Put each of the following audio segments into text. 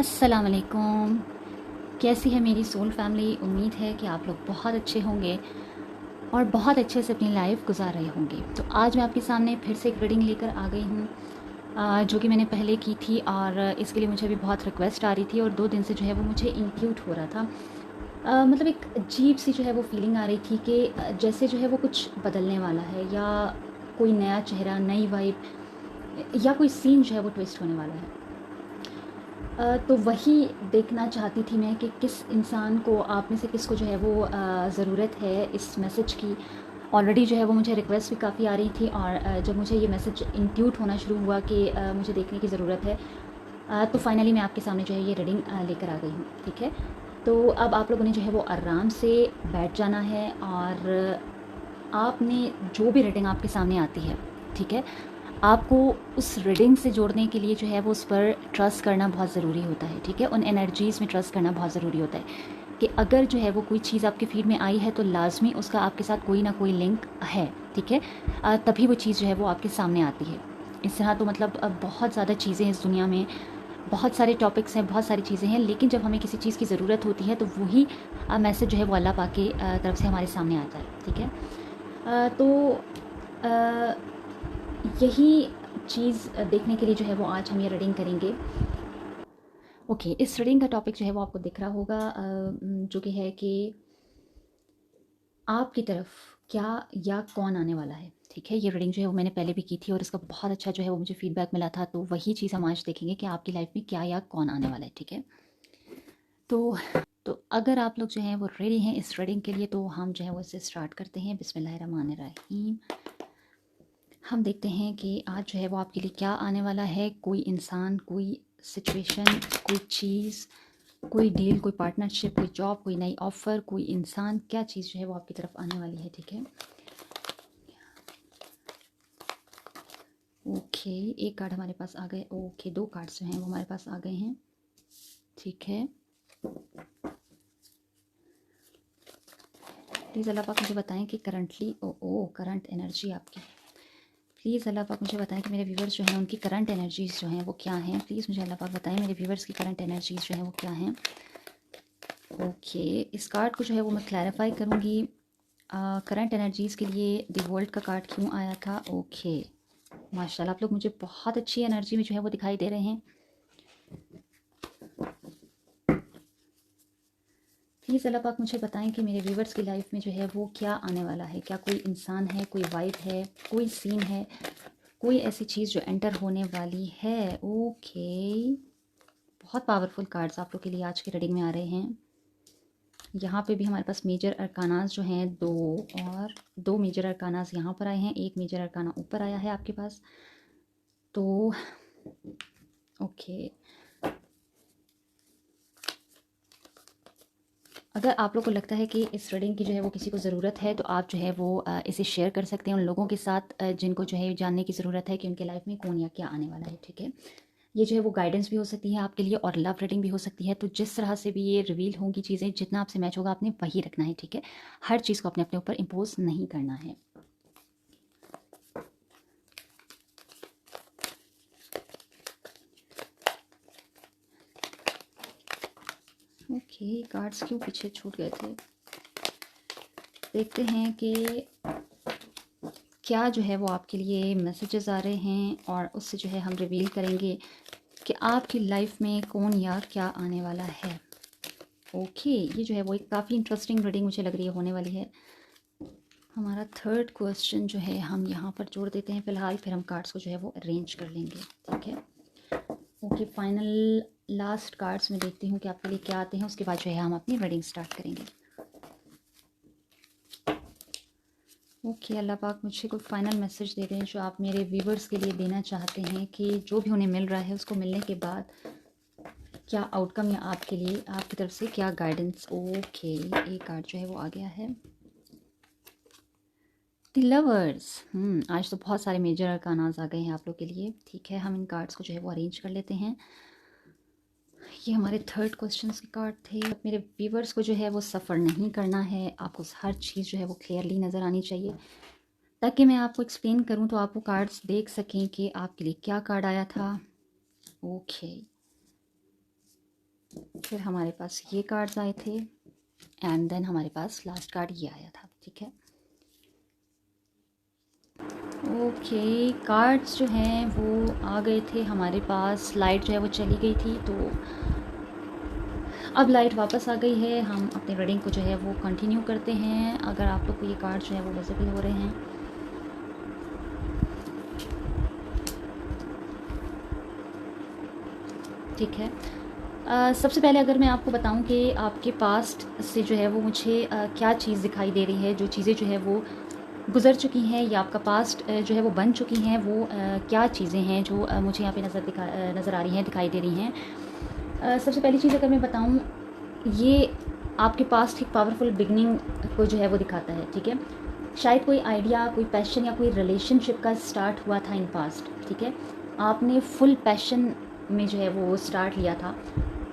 अस्सलाम वालेकुम। कैसी है मेरी सोल फैमिली। उम्मीद है कि आप लोग बहुत अच्छे होंगे और बहुत अच्छे से अपनी लाइफ गुजार रहे होंगे। तो आज मैं आपके सामने फिर से एक रीडिंग लेकर आ गई हूँ, जो कि मैंने पहले की थी और इसके लिए मुझे अभी बहुत रिक्वेस्ट आ रही थी और 2 दिन से जो है वो मुझे इंट्यूट हो रहा था। मतलब एक अजीब सी जो है वो फीलिंग आ रही थी कि जैसे जो है वो कुछ बदलने वाला है, या कोई नया चेहरा, नई वाइब, या कोई सीन जो है वो ट्विस्ट होने वाला है। तो वही देखना चाहती थी मैं कि किस इंसान को, आप में से किसको जो है वो ज़रूरत है इस मैसेज की। ऑलरेडी जो है वो मुझे रिक्वेस्ट भी काफ़ी आ रही थी और जब मुझे ये मैसेज इंट्यूट होना शुरू हुआ कि मुझे देखने की ज़रूरत है, तो फाइनली मैं आपके सामने जो है ये रीडिंग लेकर आ गई हूँ। ठीक है, तो अब आप लोगों ने जो है वो आराम से बैठ जाना है और आपने जो भी रीडिंग आपके सामने आती है, ठीक है, आपको उस रीडिंग से जोड़ने के लिए जो है वो उस पर ट्रस्ट करना बहुत ज़रूरी होता है। ठीक है, उन एनर्जीज़ में ट्रस्ट करना बहुत ज़रूरी होता है कि अगर जो है वो कोई चीज़ आपके फीड में आई है तो लाजमी उसका आपके साथ कोई ना कोई लिंक है। ठीक है, तभी वो चीज़ जो है वो आपके सामने आती है। इस तरह तो मतलब बहुत ज़्यादा चीज़ें हैं इस दुनिया में, बहुत सारे टॉपिक्स हैं, बहुत सारी चीज़ें हैं, लेकिन जब हमें किसी चीज़ की ज़रूरत होती है तो वही मैसेज जो है वो अल्लाह पाक की तरफ से हमारे सामने आता है। ठीक है, तो अ, यही चीज़ देखने के लिए जो है वो आज हम ये रीडिंग करेंगे। ओके, इस रीडिंग का टॉपिक जो है वो आपको दिख रहा होगा, जो कि है कि आपकी तरफ क्या या कौन आने वाला है। ठीक है, ये रीडिंग जो है वो मैंने पहले भी की थी और इसका बहुत अच्छा जो है वो मुझे फीडबैक मिला था, तो वही चीज़ हम आज देखेंगे कि आपकी लाइफ में क्या या कौन आने वाला है। ठीक है, तो तो अगर आप लोग जो हैं वो रेडी हैं इस रीडिंग के लिए, तो हम जो है वो इसे स्टार्ट करते हैं। बिस्मिल्लाहिर्रहमानिर्रहीम। हम देखते हैं कि आज जो है वो आपके लिए क्या आने वाला है। कोई इंसान, कोई सिचुएशन, कोई चीज़, कोई डील, कोई पार्टनरशिप, कोई जॉब, कोई नई ऑफ़र, कोई इंसान, क्या चीज़ जो है वो आपकी तरफ आने वाली है। ठीक है, ओके, एक कार्ड हमारे पास आ गए। ओके, 2 कार्ड्स जो हैं वो हमारे पास आ गए हैं। ठीक है, प्लीज़ अल्लाह पाक मुझे बताएं कि करंटली करंट एनर्जी आपकी, प्लीज़ अल्लाह पाक मुझे बताएं कि मेरे व्यूवर्स जो हैं उनकी करंट एनर्जीज़ जो हैं वो क्या हैं। प्लीज़ मुझे अल्लाह पाक बताएं मेरे व्यूवर्स की करंट एनर्जीज़ जो हैं वो क्या हैं। ओके, इस कार्ड को जो है वो मैं क्लैरिफाई करूँगी। करंट एनर्जीज़ के लिए द वर्ल्ड का कार्ड क्यों आया था। ओके, माशाल्लाह आप लोग मुझे बहुत अच्छी एनर्जी में जो है वो दिखाई दे रहे हैं। प्लीज़ अल्लाह पाक मुझे बताएं कि मेरे व्यूवर्स की लाइफ में जो है वो क्या आने वाला है। क्या कोई इंसान है, कोई वाइब है, कोई सीन है, कोई ऐसी चीज़ जो एंटर होने वाली है। ओके, बहुत पावरफुल कार्ड्स आप लोग के लिए आज की रीडिंग में आ रहे हैं। यहाँ पे भी हमारे पास मेजर अरकानास जो हैं 2, और 2 मेजर अरकानास यहाँ पर आए हैं, 1 मेजर अरकाना ऊपर आया है आपके पास। तो ओके, अगर आप लोग को लगता है कि इस रीडिंग की जो है वो किसी को ज़रूरत है, तो आप जो है वो इसे शेयर कर सकते हैं उन लोगों के साथ जिनको जो है जानने की ज़रूरत है कि उनके लाइफ में कौन या क्या आने वाला है। ठीक है, ये जो है वो गाइडेंस भी हो सकती है आपके लिए और लव रीडिंग भी हो सकती है। तो जिस तरह से भी ये रिवील होंगी चीज़ें, जितना आपसे मैच होगा आपने वही रखना है। ठीक है, हर चीज़ को अपने अपने ऊपर इम्पोज नहीं करना है। ओके, कार्ड्स क्यों पीछे छूट गए थे। देखते हैं कि क्या जो है वो आपके लिए मैसेजेस आ रहे हैं और उससे जो है हम रिवील करेंगे कि आपकी लाइफ में कौन या क्या आने वाला है। ओके, ये जो है वो एक काफ़ी इंटरेस्टिंग रीडिंग मुझे लग रही है होने वाली है। हमारा थर्ड क्वेश्चन जो है हम यहाँ पर जोड़ देते हैं फ़िलहाल, फिर हम कार्ड्स को जो है वो अरेंज कर लेंगे। ठीक है, ओके, फाइनल लास्ट कार्ड्स में देखती हूँ कि आपके लिए क्या आते हैं, उसके बाद जो है हम अपनी रीडिंग स्टार्ट करेंगे। ओके, अल्लाह पाक मुझे कोई फ़ाइनल मैसेज दे दें जो आप मेरे व्यूवर्स के लिए देना चाहते हैं कि जो भी उन्हें मिल रहा है उसको मिलने के बाद क्या आउटकम या आपके लिए आपकी तरफ से क्या गाइडेंस। ओके, एक कार्ड जो है वो आ गया है, द लवर्स। आज तो बहुत सारे मेजर अरकानास आ गए हैं आप लोग के लिए। ठीक है, हम इन कार्ड्स को जो है वो अरेंज कर लेते हैं। ये हमारे थर्ड क्वेश्चन के कार्ड थे। मेरे व्यूवर्स को जो है वो सफ़र नहीं करना है, आपको हर चीज़ जो है वो क्लियरली नज़र आनी चाहिए, ताकि मैं आपको एक्सप्लेन करूं तो आप वो कार्ड्स देख सकें कि आपके लिए क्या कार्ड आया था। ओके, फिर हमारे पास ये कार्ड्स आए थे एंड देन हमारे पास लास्ट कार्ड ये आया था। ठीक है, ओके, कार्ड्स जो हैं वो आ गए थे हमारे पास। लाइट जो है वो चली गई थी, तो अब लाइट वापस आ गई है। हम अपनी रीडिंग को जो है वो कंटिन्यू करते हैं। अगर आप लोग को ये कार्ड जो है वो विजिबल हो रहे हैं, ठीक है। सबसे पहले अगर मैं आपको बताऊं कि आपके पास्ट से जो है वो मुझे क्या चीज़ दिखाई दे रही है, जो चीज़ें जो है वो गुज़र चुकी हैं या आपका पास्ट जो है वो बन चुकी हैं, वो क्या चीज़ें हैं जो मुझे यहाँ पे नज़र आ रही हैं, दिखाई दे रही हैं। सबसे पहली चीज़ अगर मैं बताऊं, ये आपके पास्ट एक पावरफुल बिगनिंग को जो है वो दिखाता है। ठीक है, शायद कोई आइडिया, कोई पैशन या कोई रिलेशनशिप का स्टार्ट हुआ था इन पास्ट। ठीक है, आपने फुल पैशन में जो है वो स्टार्ट लिया था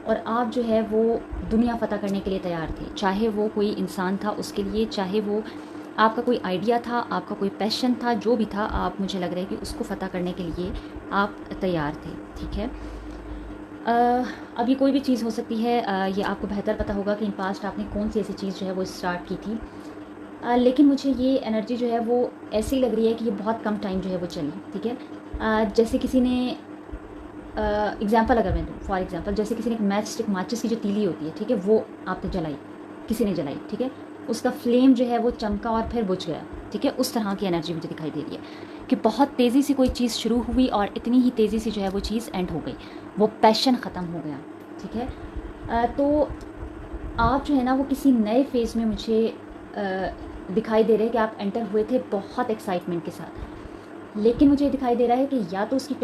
और आप जो है वो दुनिया फ़तह करने के लिए तैयार थे। चाहे वो कोई इंसान था उसके लिए, चाहे वो आपका कोई आइडिया था, आपका कोई पैशन था, जो भी था, आप, मुझे लग रहा है कि उसको फ़तह करने के लिए आप तैयार थे। ठीक है, अब ये कोई भी चीज़ हो सकती है। ये आपको बेहतर पता होगा कि इन पास्ट आपने कौन सी ऐसी चीज़ जो है वो स्टार्ट की थी। लेकिन मुझे ये एनर्जी जो है वो ऐसी लग रही है कि ये बहुत कम टाइम जो है वो चली। ठीक है, जैसे किसी ने एग्जाम्पल अगर मैं दूँ, फॉर एग्जाम्पल जैसे किसी ने एक मैच स्टिक, माचिस की जो तीली होती है, ठीक है, वो आपने जलाई, किसी ने जलाई। ठीक है, उसका फ्लेम जो है वो चमका और फिर बुझ गया। ठीक है, उस तरह की एनर्जी मुझे दिखाई दे रही है कि बहुत तेज़ी से कोई चीज़ शुरू हुई और इतनी ही तेज़ी से जो है वो चीज़ एंड हो गई, वो पैशन ख़त्म हो गया। ठीक है, तो आप जो है ना वो किसी नए फेज़ में मुझे दिखाई दे रहे हैं कि आप एंटर हुए थे बहुत एक्साइटमेंट के साथ। लेकिन मुझे दिखाई दे रहा है कि या तो उसकी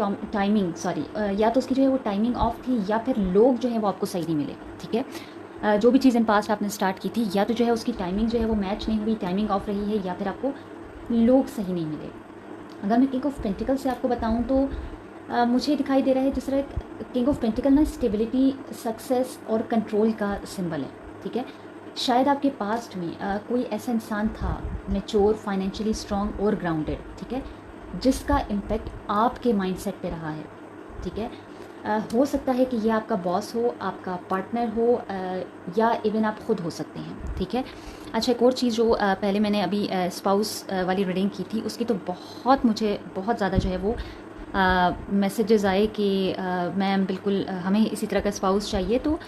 या तो उसकी जो है वो टाइमिंग ऑफ थी, या फिर लोग जो है वो आपको सही नहीं मिले। ठीक है, जो भी चीज़ इन पास्ट आपने स्टार्ट की थी, या तो जो है उसकी टाइमिंग जो है वो मैच नहीं हुई, टाइमिंग ऑफ रही है, या फिर आपको लोग सही नहीं मिले। अगर मैं किंग ऑफ पेंटिकल से आपको बताऊं तो मुझे दिखाई दे रहा है जिस तरह किंग ऑफ पेंटिकल ना स्टेबिलिटी, सक्सेस और कंट्रोल का सिंबल है। ठीक है, शायद आपके पास्ट में कोई ऐसा इंसान था, मैच्योर, फाइनेंशियली स्ट्रॉन्ग और ग्राउंडेड। ठीक है, जिसका इम्पेक्ट आपके माइंडसेट पे रहा है। ठीक है, हो सकता है कि ये आपका बॉस हो, आपका पार्टनर हो, या इवन आप खुद हो सकते हैं। ठीक है, अच्छा, एक और चीज़ जो पहले मैंने अभी स्पाउस वाली रीडिंग की थी, उसकी तो मुझे बहुत ज़्यादा जो है वो मैसेजेस आए कि मैम बिल्कुल हमें इसी तरह का स्पाउस चाहिए। तो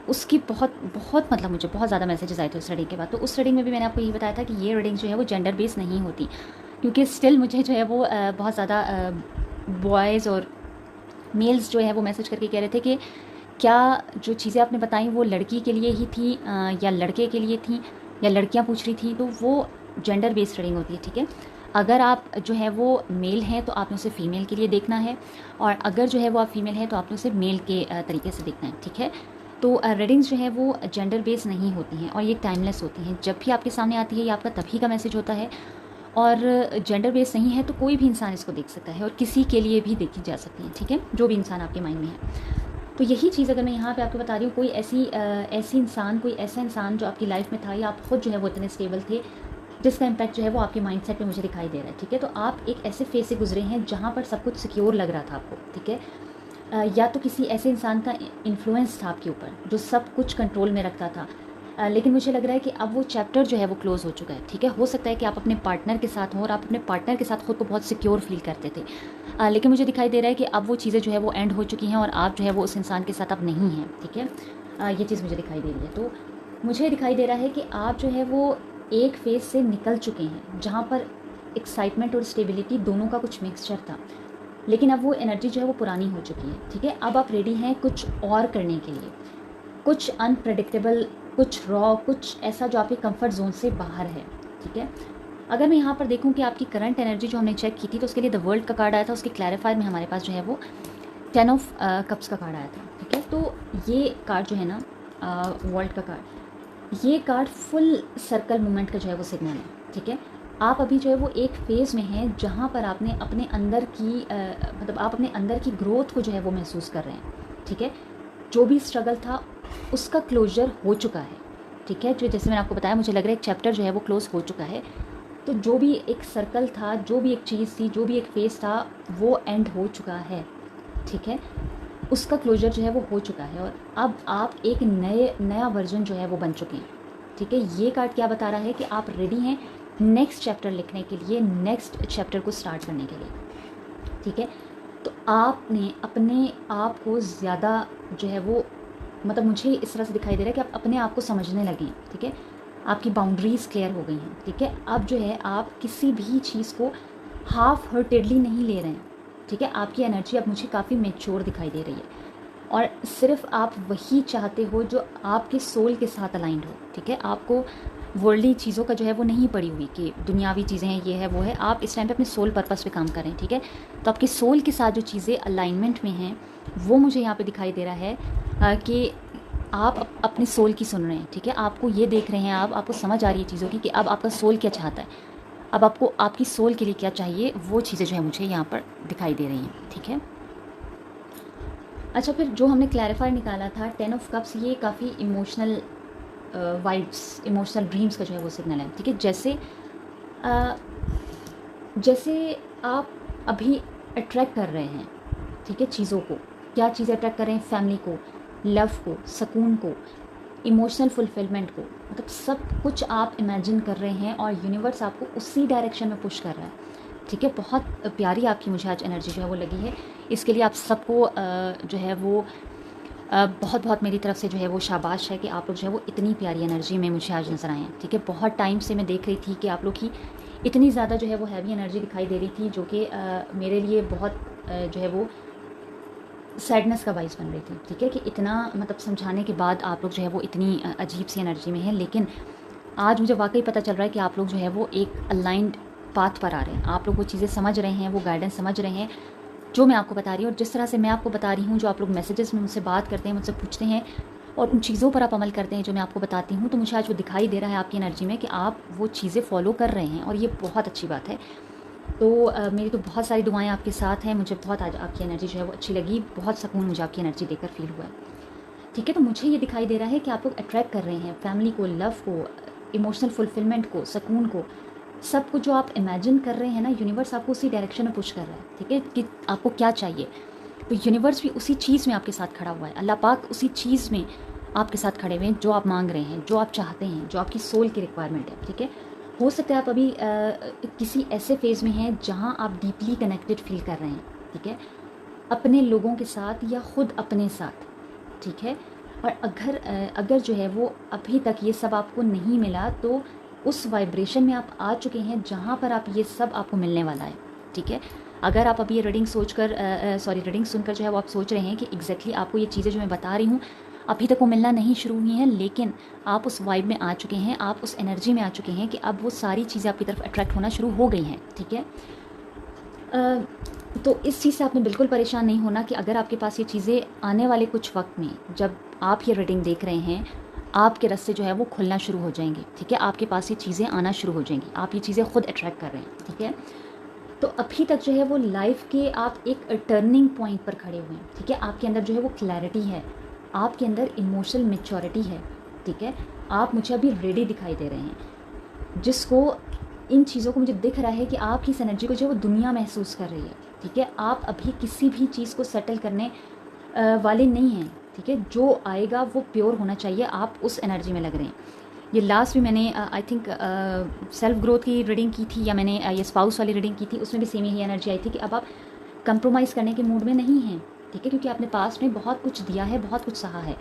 उसकी बहुत मतलब मुझे बहुत ज़्यादा मैसेजेस आए थे उस रीडिंग के बाद। तो उस रीडिंग में भी मैंने आपको यही बताया था कि ये रीडिंग जो है वो जेंडर बेस नहीं होती, क्योंकि स्टिल मुझे जो है वो बहुत ज़्यादा बॉयज़ और मेल्स जो है वो मैसेज करके कह रहे थे कि क्या जो चीज़ें आपने बताई वो लड़की के लिए ही थी या लड़के के लिए थी, या लड़कियां पूछ रही थी। तो वो जेंडर बेस्ड रीडिंग होती है। ठीक है, अगर आप जो है वो मेल हैं तो आपने उसे फीमेल के लिए देखना है, और अगर जो है वो आप फीमेल हैं तो आपने उसे मेल के तरीके से देखना है। ठीक है, तो रीडिंग्स जो है वो जेंडर बेस्ड नहीं होती हैं और ये टाइमलेस होती हैं। जब भी आपके सामने आती है ये आपका तभी का मैसेज होता है, और जेंडर बेस नहीं है तो कोई भी इंसान इसको देख सकता है और किसी के लिए भी देखी जा सकती है। ठीक है, जो भी इंसान आपके माइंड में है। तो यही चीज़ अगर मैं यहाँ पे आपको बता रही हूँ, कोई ऐसी इंसान, कोई ऐसा इंसान जो आपकी लाइफ में था, या आप खुद जो है वो इतने स्टेबल थे, जिसका इम्पैक्ट जो है वो आपके माइंडसेट पे मुझे दिखाई दे रहा है। ठीक है, तो आप एक ऐसे फेज से गुजरे हैं जहाँ पर सब कुछ सिक्योर लग रहा था आपको। ठीक है, या तो किसी ऐसे इंसान का इन्फ्लुएंस था आपके ऊपर जो सब कुछ कंट्रोल में रखता था, लेकिन मुझे लग रहा है कि अब वो चैप्टर जो है वो क्लोज़ हो चुका है। ठीक है, हो सकता है कि आप अपने पार्टनर के साथ हो और आप अपने पार्टनर के साथ खुद को बहुत सिक्योर फील करते थे, लेकिन मुझे दिखाई दे रहा है कि अब वो चीज़ें जो है वो एंड हो चुकी हैं और आप जो है वो उस इंसान के साथ अब नहीं हैं। ठीक है, ये चीज़ मुझे दिखाई दे रही है। तो मुझे दिखाई दे रहा है कि आप जो है वो एक फेज़ से निकल चुके हैं जहाँ पर एक्साइटमेंट और स्टेबिलिटी दोनों का कुछ मिक्सचर था, लेकिन अब वो एनर्जी जो है वो पुरानी हो चुकी है। ठीक है, अब आप रेडी हैं कुछ और करने के लिए, कुछ अनप्रेडिक्टेबल, कुछ रॉ, कुछ ऐसा जो आपके कंफर्ट जोन से बाहर है। ठीक है, अगर मैं यहाँ पर देखूँ कि आपकी करंट एनर्जी जो हमने चेक की थी, तो उसके लिए द वर्ल्ड का कार्ड आया था, उसके क्लैरिफायर में हमारे पास जो है वो 10 ऑफ कप्स का कार्ड आया था। ठीक है, तो ये कार्ड जो है ना, वर्ल्ड का कार्ड, ये कार्ड फुल सर्कल मूवमेंट का जो है वो सिग्नल है। ठीक है, आप अभी जो है वो एक फेज़ में हैं जहाँ पर आपने अपने अंदर की मतलब आप अपने अंदर की ग्रोथ को जो है वो महसूस कर रहे हैं। ठीक है, जो भी स्ट्रगल था उसका क्लोजर हो चुका है। ठीक है, जो जैसे मैंने आपको बताया, मुझे लग रहा है एक चैप्टर जो है वो क्लोज हो चुका है। तो जो भी एक सर्कल था, जो भी एक चीज़ थी, जो भी एक फेज़ था, वो एंड हो चुका है। ठीक है, उसका क्लोजर जो है वो हो चुका है और अब आप एक नया वर्जन जो है वो बन चुके हैं। ठीक है, ये कार्ड क्या बता रहा है कि आप रेडी हैं नेक्स्ट चैप्टर लिखने के लिए, नेक्स्ट चैप्टर को स्टार्ट करने के लिए। ठीक है, तो आपने अपने आप को ज़्यादा जो है वो, मतलब मुझे इस तरह से दिखाई दे रहा है कि आप अपने आप को समझने लगे हैं। ठीक है, आपकी बाउंड्रीज़ क्लियर हो गई हैं। ठीक है, अब जो है आप किसी भी चीज़ को हाफ हार्टेडली नहीं ले रहे हैं। ठीक है, आपकी एनर्जी अब मुझे काफ़ी मैच्योर दिखाई दे रही है और सिर्फ आप वही चाहते हो जो आपके सोल के साथ अलाइंड हो। ठीक है, आपको वर्ल्डली चीज़ों का जो है वो नहीं पड़ी हुई कि दुनियावी चीज़ें हैं, ये है वो है। आप इस टाइम पे अपने सोल पर्पस पे काम करें। ठीक है, तो आपके सोल के साथ जो चीज़ें अलाइनमेंट में हैं वो मुझे यहाँ पे दिखाई दे रहा है कि आप अपने सोल की सुन रहे हैं। ठीक है, आपको ये देख रहे हैं, आपको समझ आ रही है चीज़ों की कि अब आपका सोल क्या चाहता है, अब आपको आपकी सोल के लिए क्या चाहिए, वो चीज़ें जो है मुझे यहाँ पर दिखाई दे रही हैं। ठीक है, अच्छा, फिर जो हमने क्लैरिफाई निकाला था 10 ऑफ कप्स, ये काफ़ी इमोशनल वाइब्स, इमोशनल ड्रीम्स का जो है वो सिग्नल है। ठीक है, जैसे आप अभी अट्रैक्ट कर रहे हैं, ठीक है, चीज़ों को, क्या चीज़ें अट्रैक्ट कर रहे हैं, फैमिली को, लव को, सुकून को, इमोशनल फुलफिलमेंट को, मतलब सब कुछ आप इमेजिन कर रहे हैं और यूनिवर्स आपको उसी डायरेक्शन में पुश कर रहा है। ठीक है, बहुत प्यारी आपकी मुझे आज एनर्जी जो है वो लगी है। इसके लिए आप सबको जो है वो बहुत बहुत मेरी तरफ से जो है वो शाबाश है कि आप लोग जो है वो इतनी प्यारी एनर्जी में मुझे आज नज़र आए हैं। ठीक है, बहुत टाइम से मैं देख रही थी कि आप लोग की इतनी ज़्यादा जो है वो हैवी एनर्जी दिखाई दे रही थी, जो कि मेरे लिए बहुत जो है वो सैडनेस का बाइस बन रही थी। ठीक है, कि इतना मतलब समझाने के बाद आप लोग जो है वो इतनी अजीब सी एनर्जी में हैं, लेकिन आज मुझे वाकई पता चल रहा है कि आप लोग जो है वो एक अलाइंड पाथ पर आ रहे हैं। आप लोग वो चीज़ें समझ रहे हैं, वो गाइडेंस समझ रहे हैं जो मैं आपको बता रही हूँ, और जिस तरह से मैं आपको बता रही हूँ, जो आप लोग मैसेजेस में मुझसे बात करते हैं, मुझसे पूछते हैं और उन चीज़ों पर आप अमल करते हैं जो मैं आपको बताती हूँ, तो मुझे आज वो दिखाई दे रहा है आपकी एनर्जी में कि आप वो चीज़ें फॉलो कर रहे हैं और ये बहुत अच्छी बात है। तो मेरी तो बहुत सारी दुआएं आपके साथ हैं। मुझे बहुत आज आपकी एनर्जी जो है वो अच्छी लगी, बहुत सुकून मुझे आपकी एनर्जी देकर फील हुआ है। ठीक है, तो मुझे ये दिखाई दे रहा है कि आप लोग अट्रैक्ट कर रहे हैं फैमिली को, लव को, इमोशनल फुलफिलमेंट को, सुकून को, सब कुछ जो आप इमेजिन कर रहे हैं ना, यूनिवर्स आपको उसी डायरेक्शन में पुश कर रहा है। ठीक है, कि आपको क्या चाहिए, तो यूनिवर्स भी उसी चीज़ में आपके साथ खड़ा हुआ है। अल्लाह पाक उसी चीज़ में आपके साथ खड़े हुए हैं जो आप मांग रहे हैं, जो आप चाहते हैं, जो आपकी सोल की रिक्वायरमेंट है। ठीक है, हो सकता है आप अभी किसी ऐसे फेज़ में हैं जहाँ आप डीपली कनेक्टेड फील कर रहे हैं। ठीक है, अपने लोगों के साथ या ख़ुद अपने साथ। ठीक है, और अगर जो है वो अभी तक ये सब आपको नहीं मिला, तो उस वाइब्रेशन में आप आ चुके हैं जहाँ पर आप ये सब आपको मिलने वाला है। ठीक है, अगर आप अभी ये रीडिंग सुनकर जो है वो आप सोच रहे हैं कि एग्जैक्टली आपको ये चीज़ें जो मैं बता रही हूँ अभी तक वो मिलना नहीं शुरू हुई हैं, लेकिन आप उस वाइब में आ चुके हैं, आप उस एनर्जी में आ चुके हैं कि अब वो सारी चीज़ें आपकी तरफ अट्रैक्ट होना शुरू हो गई हैं। ठीक है, तो इस चीज़ से आपने बिल्कुल परेशान नहीं होना कि अगर आपके पास ये चीज़ें आने वाले कुछ वक्त में, जब आप ये रीडिंग देख रहे हैं, आपके रास्ते जो है वो खुलना शुरू हो जाएंगे। ठीक है, आपके पास ये चीज़ें आना शुरू हो जाएंगी, आप ये चीज़ें खुद अट्रैक्ट कर रहे हैं। ठीक है, तो अभी तक जो है वो लाइफ के आप एक टर्निंग पॉइंट पर खड़े हुए हैं। ठीक है, आपके अंदर जो है वो क्लैरिटी है, आपके अंदर इमोशनल मैच्योरिटी है। ठीक है, आप मुझे अभी रेडी दिखाई दे रहे हैं, जिसको इन चीज़ों को मुझे दिख रहा है कि आपकी इस एनर्जी को जो है वो दुनिया महसूस कर रही है। ठीक है, आप अभी किसी भी चीज़ को सेटल करने वाले नहीं हैं। ठीक है, जो आएगा वो प्योर होना चाहिए, आप उस एनर्जी में लग रहे हैं। ये लास्ट भी मैंने आई थिंक सेल्फ ग्रोथ की रीडिंग की थी, या मैंने ये स्पाउस वाली रीडिंग की थी, उसमें भी सेम ही एनर्जी आई थी कि अब आप कंप्रोमाइज़ करने के मूड में नहीं हैं। ठीक है, क्योंकि आपने पास्ट में बहुत कुछ दिया है, बहुत कुछ सहा है,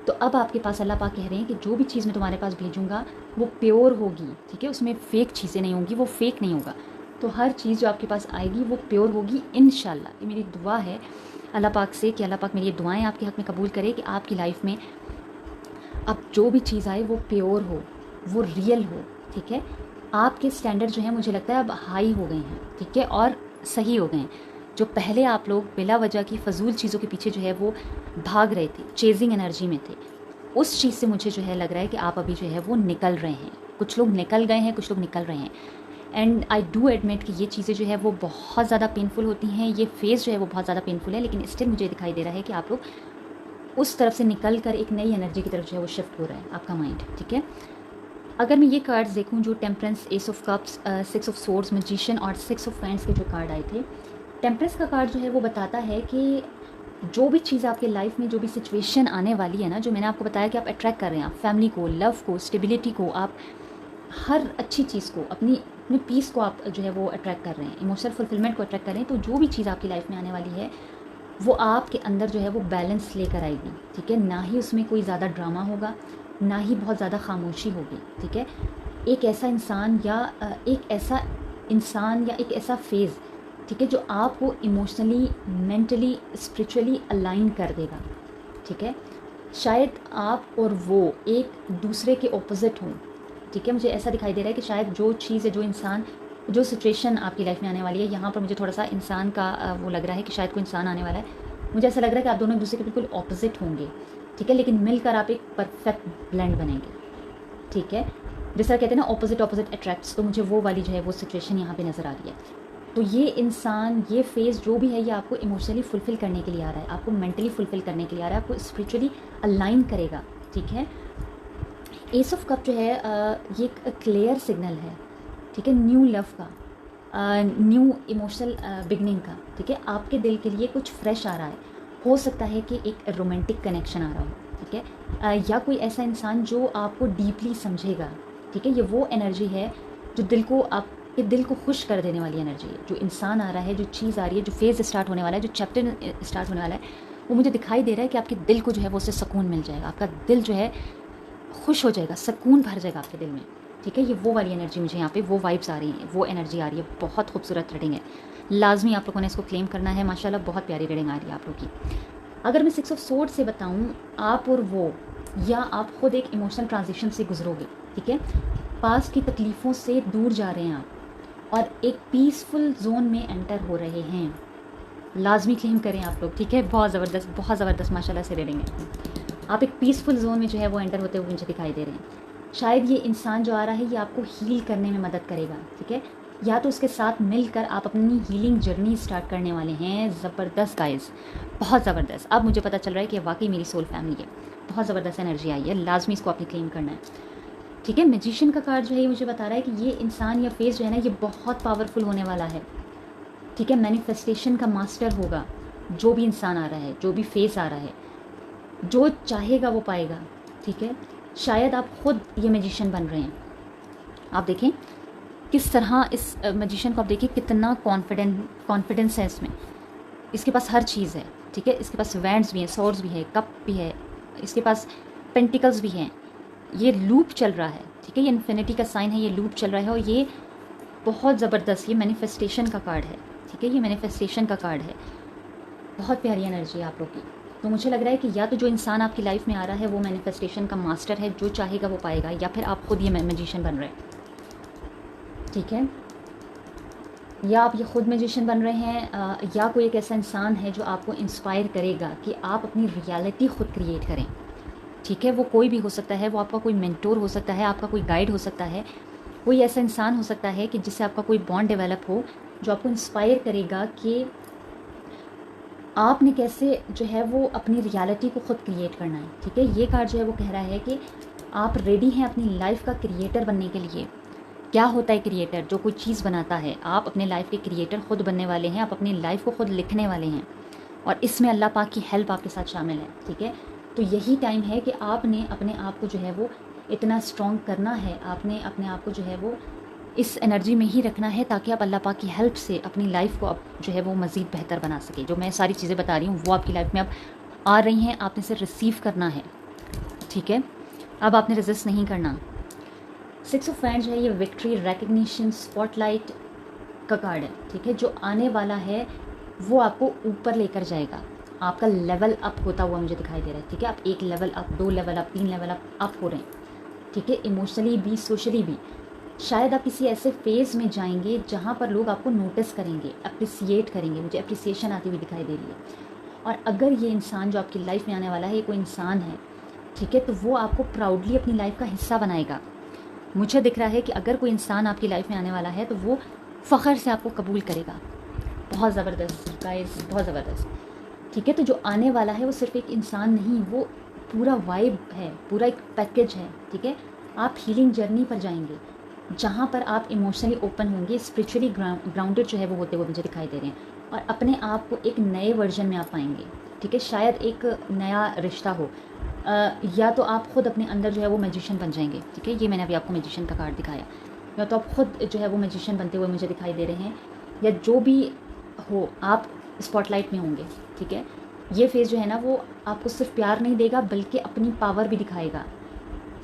तो अब आपके पास अल्लाह पाक कह रहे हैं कि जो भी चीज़ मैं तुम्हारे पास भेजूँगा वो प्योर होगी। ठीक है, उसमें फ़ेक चीज़ें नहीं होंगी, वो फेक नहीं होगा। तो हर चीज़ जो आपके पास आएगी वो प्योर होगी इंशाल्लाह। ये मेरी दुआ है अल्लाह पाक से कि अल्लाह पाक मेरी ये दुआएं आपके हक़ में कबूल करे कि आपकी लाइफ में अब जो भी चीज़ आए वो प्योर हो, वो रियल हो। ठीक है, आपके स्टैंडर्ड जो है मुझे लगता है अब हाई हो गए हैं। ठीक है, और सही हो गए हैं। जो पहले आप लोग बिला वजह की फ़जूल चीज़ों के पीछे जो है वो भाग रहे थे, चेजिंग एनर्जी में थे, उस चीज़ से मुझे जो है लग रहा है कि आप अभी जो है वो निकल रहे हैं। कुछ लोग निकल गए हैं, कुछ लोग निकल रहे हैं। एंड आई डू एडमिट कि ये चीज़ें जो है वो बहुत ज़्यादा पेनफुल होती हैं, ये फेज़ जो है वो बहुत ज़्यादा पेनफुल है, लेकिन स्टिल मुझे दिखाई दे रहा है कि आप लोग उस तरफ से निकल कर एक नई एनर्जी की तरफ जो है वो शिफ्ट हो रहा है आपका माइंड। ठीक है, अगर मैं ये कार्ड्स देखूं जो temperance, S of cups, 6 of swords, magician और 6 ऑफ फैंड्स के जो कार्ड आए थे, टेम्परेंस का कार्ड जो है वो बताता है कि जो भी चीज़ आपके लाइफ में, जो भी सिचुएशन आने वाली है ना, जो मैंने आपको बताया कि आप अट्रैक्ट कर रहे हैं, आप फैमिली को, लव को, स्टेबिलिटी को, आप हर अच्छी चीज़ को, अपनी अपने पीस को आप जो है वो अट्रैक्ट कर रहे हैं, इमोशनल फुलफिलमेंट को अट्रैक्ट कर रहे हैं, तो जो भी चीज़ आपकी लाइफ में आने वाली है वो आपके अंदर जो है वो बैलेंस लेकर आएगी, ठीक है। ना ही उसमें कोई ज़्यादा ड्रामा होगा, ना ही बहुत ज़्यादा खामोशी होगी, ठीक है। एक ऐसा इंसान या एक ऐसा फेज़, ठीक है, जो आपको इमोशनली, मेंटली, स्पिरिचुअली अलाइन कर देगा, ठीक है। शायद आप और वो एक दूसरे के ऑपोजिट हों, ठीक है। मुझे ऐसा दिखाई दे रहा है कि शायद जो चीज़ है, जो इंसान, जो सिचुएशन आपकी लाइफ में आने वाली है, यहाँ पर मुझे थोड़ा सा इंसान का वो लग रहा है कि शायद कोई इंसान आने वाला है। मुझे ऐसा लग रहा है कि आप दोनों एक दूसरे के बिल्कुल ऑपोजिट होंगे, ठीक है, लेकिन मिलकर आप एक परफेक्ट ब्लेंड बनेंगे, ठीक है। जिस तरह कहते हैं ना, ऑपोजिट ऑपोजिट अट्रैक्ट्स, तो मुझे वो वाली जो है वो सिचुएशन यहाँ पे नज़र आ रही है। तो ये इंसान, ये फेज़ जो भी है, ये आपको इमोशनली फुलफ़िल करने के लिए आ रहा है, आपको मेंटली फुलफ़िल करने के लिए आ रहा है, आपको स्पिरिचुअली अलाइन करेगा, ठीक है। एस ऑफ कप जो है ये एक क्लियर सिग्नल है, ठीक है, न्यू लव का, न्यू इमोशनल बिगनिंग का, ठीक है। आपके दिल के लिए कुछ फ्रेश आ रहा है, हो सकता है कि एक रोमांटिक कनेक्शन आ रहा हो, ठीक है, या कोई ऐसा इंसान जो आपको डीपली समझेगा, ठीक है। ये वो एनर्जी है जो दिल को, आपके दिल को खुश कर देने वाली एनर्जी है। जो इंसान आ रहा है, जो चीज़ आ रही है, जो फेज़ स्टार्ट होने वाला है, जो चैप्टर स्टार्ट होने वाला है, वो मुझे दिखाई दे रहा है कि आपके दिल को जो है वो उससे सुकून मिल जाएगा, आपका दिल जो है खुश हो जाएगा, सुकून भर जाएगा आपके दिल में, ठीक है। ये वो वाली एनर्जी मुझे यहाँ पे, वो वाइब्स आ रही हैं, वो एनर्जी आ रही है। बहुत खूबसूरत रीडिंग है, लाजमी आप लोगों ने इसको क्लेम करना है। माशाल्लाह बहुत प्यारी रीडिंग आ रही है आप लोग की। अगर मैं 6 ऑफ सोर्ड से बताऊँ, आप और वो, या आप खुद एक इमोशनल ट्रांजिशन से गुजरोगे, ठीक है। पास की तकलीफ़ों से दूर जा रहे हैं आप और एक पीसफुल जोन में एंटर हो रहे हैं। लाजमी क्लेम करें आप लोग, ठीक है। बहुत ज़बरदस्त माशाल्लाह से रीडिंग है। आप एक पीसफुल जोन में जो है वो एंटर होते हुए मुझे दिखाई दे रहे हैं। शायद ये इंसान जो आ रहा है ये आपको हील करने में मदद करेगा, ठीक है, या तो उसके साथ मिलकर आप अपनी हीलिंग जर्नी स्टार्ट करने वाले हैं। ज़बरदस्त गाइस, बहुत ज़बरदस्त। अब मुझे पता चल रहा है कि वाकई मेरी सोल फैमिली है। बहुत ज़बरदस्त एनर्जी आई है, लाजमी इसको आपने क्लेम करना है, ठीक है। मैजिशियन का कार्ड जो है ये मुझे बता रहा है कि ये इंसान या फेस जो है ना, ये बहुत पावरफुल होने वाला है, ठीक है। मैनिफेस्टेशन का मास्टर होगा जो भी इंसान आ रहा है, जो भी फेस आ रहा है, जो चाहेगा वो पाएगा, ठीक है। शायद आप खुद ये मैजिशियन बन रहे हैं। आप देखें किस तरह इस मैजिशियन को, आप देखिए कितना कॉन्फिडेंस है इसमें। इसके पास हर चीज़ है, ठीक है। इसके पास वैंड्स भी हैं, सॉर्ड्स भी है, कप भी है, इसके पास पेंटिकल्स भी हैं। ये लूप चल रहा है, ठीक है, ये इन्फिनिटी का साइन है, ये लूप चल रहा है। और ये बहुत ज़बरदस्त, ये मैनिफेस्टेशन का कार्ड है, ठीक है, ये मैनिफेस्टेशन का कार्ड है। बहुत प्यारी एनर्जी है आप लोग की। तो मुझे लग रहा है कि या तो जो इंसान आपकी लाइफ में आ रहा है वो मैनिफेस्टेशन का मास्टर है, जो चाहेगा वो पाएगा, या फिर आप खुद ये मैजिशियन बन रहे हैं, ठीक है। या आप ये खुद मैजिशियन बन रहे हैं, या कोई एक ऐसा इंसान है जो आपको इंस्पायर करेगा कि आप अपनी रियलिटी खुद क्रिएट करें, ठीक है। वो कोई भी हो सकता है, वो आपका कोई मेंटोर हो सकता है, आपका कोई गाइड हो सकता है, कोई ऐसा इंसान हो सकता है कि जिससे आपका कोई बॉन्ड डेवलप हो, जो आपको इंस्पायर करेगा कि आपने कैसे जो है वो अपनी रियलिटी को खुद क्रिएट करना है, ठीक है। ये कार्ड जो है वो कह रहा है कि आप रेडी हैं अपनी लाइफ का क्रिएटर बनने के लिए। क्या होता है क्रिएटर? जो कोई चीज़ बनाता है। आप अपने लाइफ के क्रिएटर खुद बनने वाले हैं, आप अपनी लाइफ को खुद लिखने वाले हैं, और इसमें अल्लाह पाक की हेल्प आपके साथ शामिल है, ठीक है। तो यही टाइम है कि आपने अपने आप को जो है वो इतना स्ट्रॉन्ग करना है, आपने अपने आप को जो है वो इस एनर्जी में ही रखना है, ताकि आप अल्लाह पाक की हेल्प से अपनी लाइफ को अब जो है वो मज़ीद बेहतर बना सके। जो मैं सारी चीज़ें बता रही हूँ वो आपकी लाइफ में अब आ रही हैं, आपने इसे रिसीव करना है, ठीक है। अब आपने रेजिस्ट नहीं करना। 6 ऑफ वैंड्स जो है ये विक्ट्री, रिकग्निशन, स्पॉटलाइट का कार्ड है, ठीक है। जो आने वाला है वो आपको ऊपर लेकर जाएगा, आपका लेवल अप होता हुआ मुझे दिखाई दे रहा है, ठीक है। आप 1 level up, 2 level up, 3 level up हो रहे हैं, ठीक है। इमोशनली भी, सोशली भी। शायद आप किसी ऐसे फेज़ में जाएंगे जहाँ पर लोग आपको नोटिस करेंगे, अप्रिसिएट करेंगे। मुझे अप्रिसिएशन आती हुई दिखाई दे रही है। और अगर ये इंसान जो आपकी लाइफ में आने वाला है, ये कोई इंसान है, ठीक है, तो वो आपको प्राउडली अपनी लाइफ का हिस्सा बनाएगा। मुझे दिख रहा है कि अगर कोई इंसान आपकी लाइफ में आने वाला है तो वो फ़ख्र से आपको कबूल करेगा। बहुत ज़बरदस्त गाइस, बहुत ज़बरदस्त, ठीक है। तो जो आने वाला है वो सिर्फ एक इंसान नहीं, वो पूरा वाइब है, पूरा एक पैकेज है, ठीक है। आप हीलिंग जर्नी पर जाएंगे जहाँ पर आप इमोशनली ओपन होंगे, स्पिरिचुअली ग्राउंडेड जो है वो होते हुए मुझे दिखाई दे रहे हैं, और अपने आप को एक नए वर्जन में आप पाएंगे, ठीक है, शायद एक नया रिश्ता हो, या तो आप खुद अपने अंदर जो है वो मैजिशियन बन जाएंगे। ठीक है, ये मैंने अभी आपको मैजिशियन का कार्ड दिखाया, या तो आप खुद जो है वो मैजिशियन बनते हुए मुझे दिखाई दे रहे हैं, या जो भी हो आप स्पॉटलाइट में होंगे। ठीक है, ये फेज़ जो है ना वो आपको सिर्फ प्यार नहीं देगा बल्कि अपनी पावर भी दिखाएगा।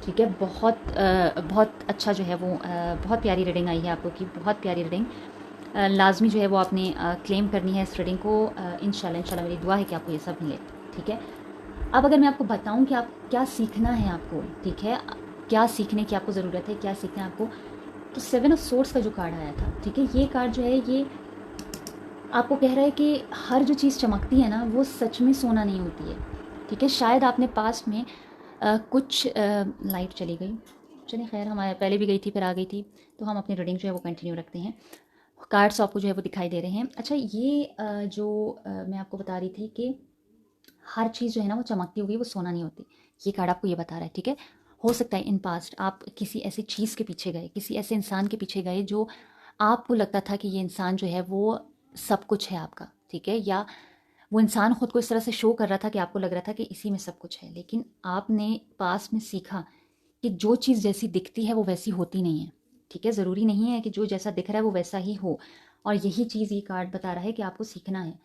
ठीक है, बहुत अच्छा जो है वो बहुत प्यारी रीडिंग आई है आपको, की बहुत प्यारी रीडिंग। लाजमी जो है वो आपने क्लेम करनी है इस रीडिंग को। इंशाल्लाह मेरी दुआ है कि आपको ये सब मिले। ठीक है, अब अगर मैं आपको बताऊं कि आप क्या सीखना है आपको, ठीक है, क्या सीखने की आपको ज़रूरत है, क्या सीखना है आपको, तो 7 ऑफ सोर्ड्स का जो कार्ड आया था, ठीक है, ये कार्ड जो है ये आपको कह रहा है कि हर जो चीज़ चमकती है ना वो सच में सोना नहीं होती है। ठीक है, शायद आपने पास्ट में कुछ लाइट चली गई, चलिए खैर, हमारे पहले भी गई थी फिर आ गई थी, तो हम अपनी रीडिंग जो है वो कंटिन्यू रखते हैं। कार्ड्स आपको जो है वो दिखाई दे रहे हैं। अच्छा, ये मैं आपको बता रही थी कि हर चीज़ जो है ना वो चमकती हुई वो सोना नहीं होती, ये कार्ड आपको ये बता रहा है। ठीक है, हो सकता है इन पास्ट आप किसी ऐसी चीज़ के पीछे गए, किसी ऐसे इंसान के पीछे गए जो आपको लगता था कि ये इंसान जो है वो सब कुछ है आपका। ठीक है, या वो इंसान खुद को इस तरह से शो कर रहा था कि आपको लग रहा था कि इसी में सब कुछ है, लेकिन आपने पास में सीखा कि जो चीज़ जैसी दिखती है वो वैसी होती नहीं है। ठीक है, ज़रूरी नहीं है कि जो जैसा दिख रहा है वो वैसा ही हो, और यही चीज़ ये कार्ड बता रहा है कि आपको सीखना है।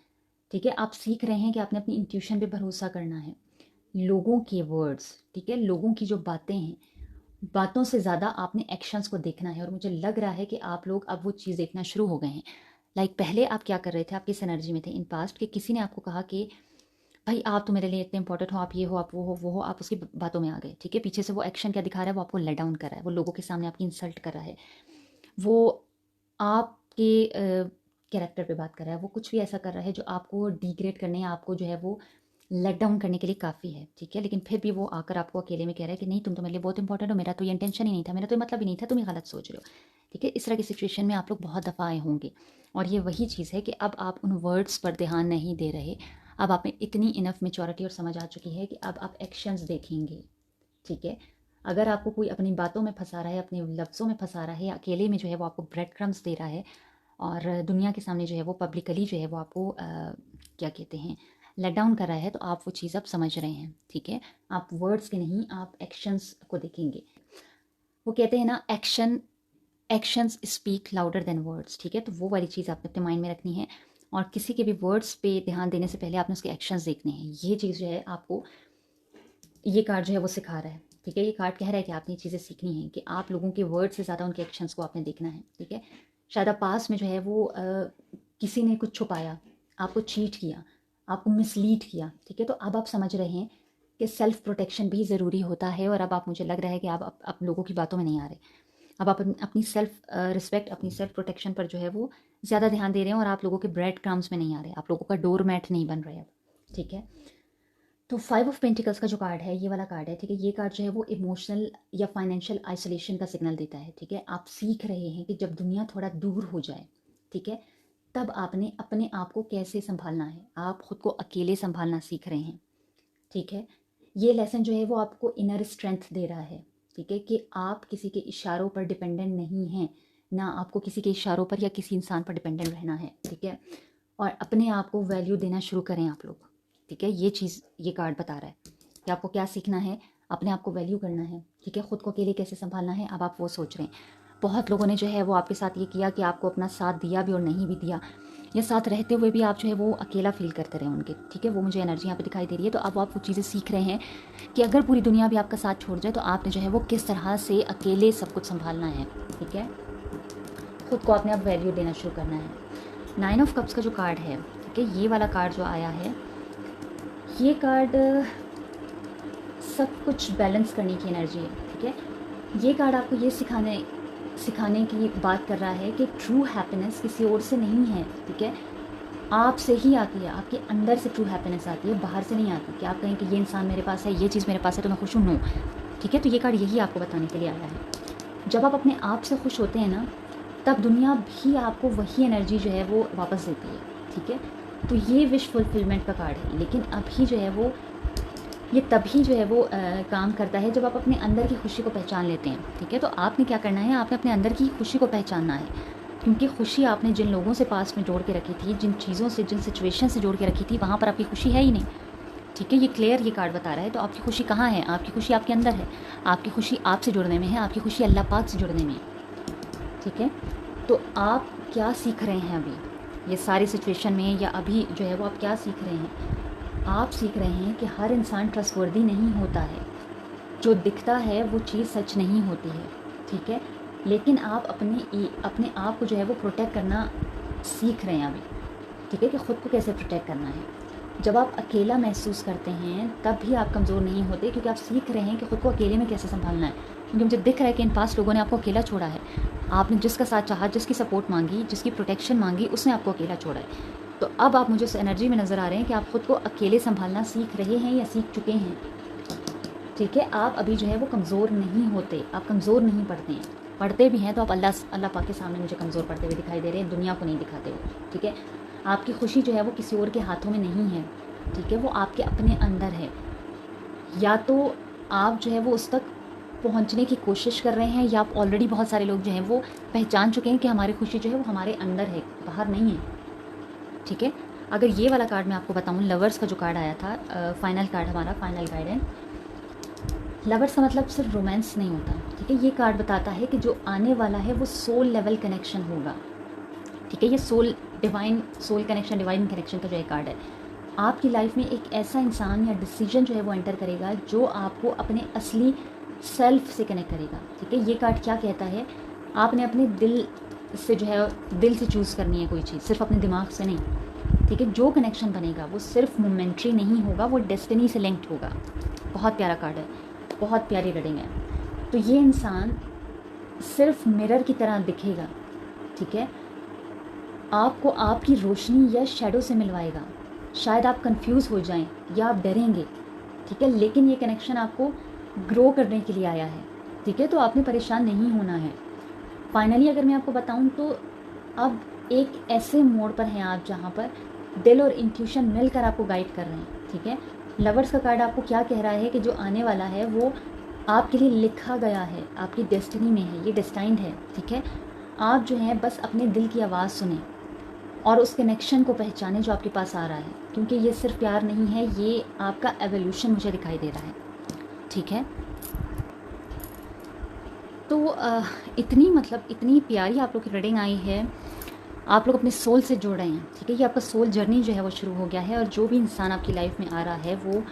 ठीक है, आप सीख रहे हैं कि आपने अपनी इंट्यूशन पे भरोसा करना है, लोगों के वर्ड्स, ठीक है, लोगों की जो बातें हैं, बातों से ज़्यादा आपने एक्शंस को देखना है। और मुझे लग रहा है कि आप लोग अब वो चीज़ देखना शुरू हो गए हैं। पहले आप क्या कर रहे थे, आप किस एनर्जी में थे इन पास्ट कि किसी ने आपको कहा कि भाई आप तो मेरे लिए इतने इंपॉर्टेंट हो, आप ये हो, आप वो हो, आप उसकी बातों में आ गए। ठीक है, पीछे से वो एक्शन क्या दिखा रहा है, वो आपको लेट डाउन कर रहा है, वो लोगों के सामने आपकी इंसल्ट कर रहा है, वो आपके कैरेक्टर पे बात कर रहा है, वो कुछ भी ऐसा कर रहा है जो आपको डिग्रेड करने या आपको जो है वो लेट डाउन करने के लिए काफ़ी है। ठीक है, लेकिन फिर भी वो आकर आपको अकेले में कह रहा है कि नहीं, तुम तो मेरे लिए बहुत इंपॉर्टेंट हो, मेरा तो ये इंटेंशन ही नहीं था, मेरा तो मतलब ही नहीं था, तुम ही गलत सोच रहे हो। ठीक है, इस तरह की सिचुएशन में आप लोग बहुत दफ़ा आए होंगे, और ये वही चीज़ है कि अब आप उन वर्ड्स पर ध्यान नहीं दे रहे। अब आप में इतनी इनफ मेच्योरिटी और समझ आ चुकी है कि अब आप एक्शंस देखेंगे। ठीक है, अगर आपको कोई अपनी बातों में फंसा रहा है, अपने लफ्ज़ों में फंसा रहा है, या अकेले में जो है वो आपको ब्रेड क्रम्स दे रहा है और दुनिया के सामने जो है वो पब्लिकली जो है वो आपको क्या कहते हैं, लेट डाउन कर रहा है, तो आप वो चीज़ अब समझ रहे हैं। ठीक है, आप वर्ड्स के नहीं, आप एक्शंस को देखेंगे। वो कहते हैं ना, actions speak louder than words. ठीक है, तो वो वाली चीज़ आपने अपने माइंड में रखनी है, और किसी के भी वर्ड्स पे ध्यान देने से पहले आपने उसके एक्शंस देखने हैं। ये चीज़ जो है आपको ये कार्ड जो है वो सिखा रहा है। ठीक है, ये कार्ड कह रहा है कि आपने चीज़ें सीखनी है कि आप लोगों के वर्ड से ज़्यादा उनके एक्शंस को आपने देखना है। ठीक है, शायद आप पास में जो है वो किसी ने कुछ छुपाया, आपको चीट किया, आपको मिसलीड किया। ठीक है, तो अब आप समझ रहे हैं कि सेल्फ प्रोटेक्शन भी ज़रूरी होता है, और अब आप, मुझे लग रहा है कि आप लोगों की बातों में नहीं आ रहे। अब आप अपनी सेल्फ रिस्पेक्ट, अपनी सेल्फ प्रोटेक्शन पर जो है वो ज़्यादा ध्यान दे रहे हैं, और आप लोगों के ब्रेड क्रम्स में नहीं आ रहे, आप लोगों का डोर मैट नहीं बन रहे अब। ठीक है, तो 5 ऑफ पेंटिकल्स का जो कार्ड है, ये वाला कार्ड है। ठीक है, ये कार्ड जो है वो इमोशनल या फाइनेंशियल आइसोलेशन का सिग्नल देता है। ठीक है, आप सीख रहे हैं कि जब दुनिया थोड़ा दूर हो जाए, ठीक है, तब आपने अपने आप को कैसे संभालना है, आप खुद को अकेले संभालना सीख रहे हैं। ठीक है, ये लेसन जो है वो आपको इनर स्ट्रेंथ दे रहा है। ठीक है, कि आप किसी के इशारों पर डिपेंडेंट नहीं हैं, ना आपको किसी के इशारों पर या किसी इंसान पर डिपेंडेंट रहना है। ठीक है, और अपने आप को वैल्यू देना शुरू करें आप लोग। ठीक है, ये चीज़ ये कार्ड बता रहा है कि आपको क्या सीखना है, अपने आप को वैल्यू करना है। ठीक है, ख़ुद को अकेले कैसे संभालना है, अब आप वो सोच रहे हैं। बहुत लोगों ने जो है वो आपके साथ ये किया कि आपको अपना साथ दिया भी और नहीं भी दिया, या साथ रहते हुए भी आप जो है वो अकेला फील करते रहे उनके। ठीक है, वो मुझे एनर्जी यहाँ पे दिखाई दे रही है। तो अब आप वो चीज़ें सीख रहे हैं कि अगर पूरी दुनिया भी आपका साथ छोड़ जाए तो आपने जो है वो किस तरह से अकेले सब कुछ संभालना है। ठीक है, ख़ुद को आपने अब वैल्यू देना शुरू करना है। 9 ऑफ कप्स का जो कार्ड है, ठीक है, ये वाला कार्ड जो आया है, ये कार्ड सब कुछ बैलेंस करने की एनर्जी है। ठीक है, ये कार्ड आपको ये सिखाने की बात कर रहा है कि ट्रू हैप्पीनेस किसी और से नहीं है। ठीक है, आपसे ही आती है, आपके अंदर से ट्रू हैप्पीनेस आती है, बाहर से नहीं आती कि आप कहें कि ये इंसान मेरे पास है, ये चीज़ मेरे पास है तो मैं खुश हूँ। नो, ठीक है, तो ये कार्ड यही आपको बताने के लिए आया है। जब आप अपने आप से खुश होते हैं ना, तब दुनिया भी आपको वही एनर्जी जो है वो वापस देती है। ठीक है, तो ये विश फुलफिलमेंट का कार्ड है, लेकिन अभी जो है वो ये तभी जो है वो काम करता है जब आप अपने अंदर की खुशी को पहचान लेते हैं। ठीक है, तो आपने क्या करना है, आपने अपने अंदर की खुशी को पहचानना है। क्योंकि खुशी आपने जिन लोगों से पास्ट में जोड़ के रखी थी, जिन चीज़ों से, जिन सिचुएशन से जोड़ के रखी थी, वहाँ पर आपकी खुशी है ही नहीं। ठीक है, ये क्लियर ये कार्ड बता रहा है। तो आपकी खुशी कहाँ है? आपकी खुशी आपके अंदर है। आपकी खुशी आपसे जुड़ने में है, आपकी खुशी अल्लाह पाक से जुड़ने में है। ठीक है, तो आप क्या सीख रहे हैं अभी ये सारी सिचुएशन में, या अभी जो है वो आप क्या सीख रहे हैं? आप सीख रहे हैं कि हर इंसान ट्रस्टवर्दी नहीं होता है। जो दिखता है वो चीज़ सच नहीं होती है। ठीक है, लेकिन आप अपने आप को जो है वो प्रोटेक्ट करना सीख रहे हैं अभी। ठीक है, कि ख़ुद को कैसे प्रोटेक्ट करना है। जब आप अकेला महसूस करते हैं तब भी आप कमज़ोर नहीं होते, क्योंकि आप सीख रहे हैं कि ख़ुद को अकेले में कैसे संभालना है। क्योंकि मुझे दिख रहा है कि इन पास लोगों ने आपको अकेला छोड़ा है। आपने जिसका साथ चाहा, जिसकी सपोर्ट मांगी, जिसकी प्रोटेक्शन मांगी, उसने आपको अकेला छोड़ा है। तो अब आप मुझे उस एनर्जी में नज़र आ रहे हैं कि आप ख़ुद को अकेले संभालना सीख रहे हैं या सीख चुके हैं। ठीक है, आप अभी जो है वो कमज़ोर नहीं होते, आप कमज़ोर नहीं पड़ते हैं। पढ़ते भी हैं तो आप अल्लाह पाक के सामने मुझे कमज़ोर पढ़ते हुए दिखाई दे रहे हैं, दुनिया को नहीं दिखाते हो। ठीक है, आपकी खुशी जो है वो किसी और के हाथों में नहीं है। ठीक है, वो आपके अपने अंदर है। या तो आप जो है वो उस तक पहुंचने की कोशिश कर रहे हैं, या आप ऑलरेडी, बहुत सारे लोग जो हैं वो पहचान चुके हैं कि हमारी खुशी जो है वो हमारे अंदर है, बाहर नहीं है। ठीक है, अगर ये वाला कार्ड मैं आपको बताऊं, लवर्स का जो कार्ड आया था, फाइनल कार्ड हमारा, फाइनल गाइडेंस। लवर्स का मतलब सिर्फ रोमांस नहीं होता। ठीक है, ये कार्ड बताता है कि जो आने वाला है वो सोल लेवल कनेक्शन होगा। ठीक है, ये सोल कनेक्शन, डिवाइन कनेक्शन का जो है कार्ड है। आपकी लाइफ में एक ऐसा इंसान या डिसीजन जो है वो एंटर करेगा जो आपको अपने असली सेल्फ से कनेक्ट करेगा। ठीक है, ये कार्ड क्या कहता है? आपने अपने दिल से जो है, दिल से चूज़ करनी है कोई चीज़, सिर्फ अपने दिमाग से नहीं। ठीक है, जो कनेक्शन बनेगा वो सिर्फ मोमेंट्री नहीं होगा, वो डेस्टिनी से लिंक्ड होगा। बहुत प्यारा कार्ड है, बहुत प्यारी रीडिंग है। तो ये इंसान सिर्फ मिरर की तरह दिखेगा। ठीक है, आपको आपकी रोशनी या शैडो से मिलवाएगा। शायद आप कंफ्यूज हो जाएं या आप डरेंगे। ठीक है, लेकिन ये कनेक्शन आपको ग्रो करने के लिए आया है। ठीक है, तो आपने परेशान नहीं होना है। फाइनली अगर मैं आपको बताऊं तो अब एक ऐसे मोड़ पर हैं आप जहां पर दिल और इंट्यूशन मिलकर आपको गाइड कर रहे हैं। ठीक है, लवर्स का कार्ड आपको क्या कह रहा है कि जो आने वाला है वो आपके लिए लिखा गया है, आपकी डेस्टिनी में है, ये डेस्टाइंड है। ठीक है, आप जो है बस अपने दिल की आवाज़ सुने और उस कनेक्शन को पहचाने जो आपके पास आ रहा है, क्योंकि ये सिर्फ प्यार नहीं है, ये आपका एवोल्यूशन मुझे दिखाई दे रहा है। ठीक है, तो इतनी प्यारी आप लोग की रीडिंग आई है। आप लोग अपने सोल से जुड़ रहे हैं। ठीक है, ये आपका सोल जर्नी जो है वो शुरू हो गया है, और जो भी इंसान आपकी लाइफ में आ रहा है वो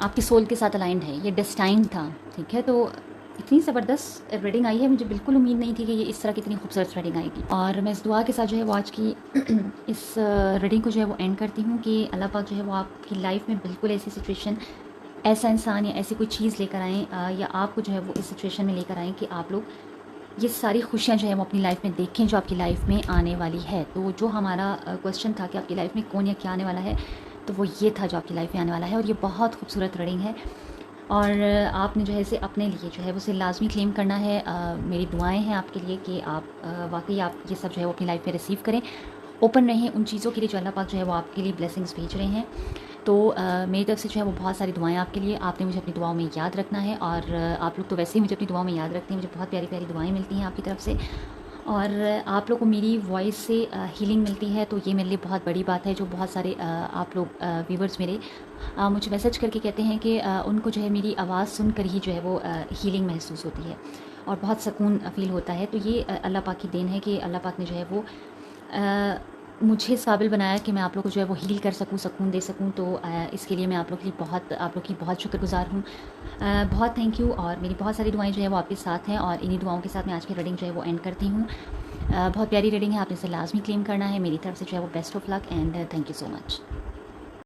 आपके सोल के साथ अलाइंड है, ये डेस्टाइन था। ठीक है, तो इतनी ज़बरदस्त रीडिंग आई है, मुझे बिल्कुल उम्मीद नहीं थी कि ये इस तरह की इतनी खूबसूरत रीडिंग आएगी। और मैं इस दुआ के साथ जो है वो आज की इस रीडिंग को जो है वो एंड करती हूँ कि अल्लाह पाक जो है वो आपकी लाइफ में बिल्कुल ऐसी सिचुएशन, ऐसा इंसान या ऐसी कोई चीज़ लेकर आएँ, या आपको जो है वो इस सिचुएशन में लेकर आएँ कि आप लोग ये सारी खुशियाँ जो है वो अपनी लाइफ में देखें जो आपकी लाइफ में आने वाली है। तो जो हमारा क्वेश्चन था कि आपकी लाइफ में कौन या क्या आने वाला है, तो वो ये था जो आपकी लाइफ में आने वाला है। और ये बहुत खूबसूरत रीडिंग है, और आपने जो है इसे अपने लिए जो है उसे लाजमी क्लेम करना है। मेरी दुआएं हैं आपके लिए कि आप वाकई आप ये सब जो है वो अपनी लाइफ में रिसीव करें, ओपन रहें उन चीज़ों के लिए जो अल्लाह पाक जो है वो आपके लिए ब्लेसिंग्स भेज रहे हैं। तो मेरी तरफ से जो है वो बहुत सारी दुआएं आपके लिए, आपने मुझे अपनी दुआओं में याद रखना है। और आप लोग तो वैसे ही मुझे अपनी दुआओं में याद रखते हैं, मुझे बहुत प्यारी प्यारी दुआएं मिलती हैं आपकी तरफ से, और आप लोग को मेरी वॉइस से हीलिंग मिलती है। तो ये मेरे लिए बहुत बड़ी बात है। जो बहुत सारे आप लोग व्यूवर्स मेरे मुझे मैसेज करके कहते हैं कि उनको जो है मेरी आवाज़ सुनकर ही जो है वो हीलिंग महसूस होती है और बहुत सुकून फ़ील होता है। तो ये अल्लाह पाक की देन है कि अल्लाह पाक ने जो है वो मुझे इस काबिल बनाया कि मैं आप लोग को जो है वो हील कर सकूँ, सुकून दे सकूँ। तो इसके लिए मैं आप लोग की बहुत शुक्रगुज़ार हूँ। बहुत थैंक यू। और मेरी बहुत सारी दुआएं जो है वो आपके साथ हैं, और इन्हीं दुआओं के साथ मैं आज की रीडिंग जो है वो एंड करती हूँ। बहुत प्यारी रीडिंग है, आपने इसे लाजमी क्लेम करना है। मेरी तरफ से जो है वो best of luck and thank you so much.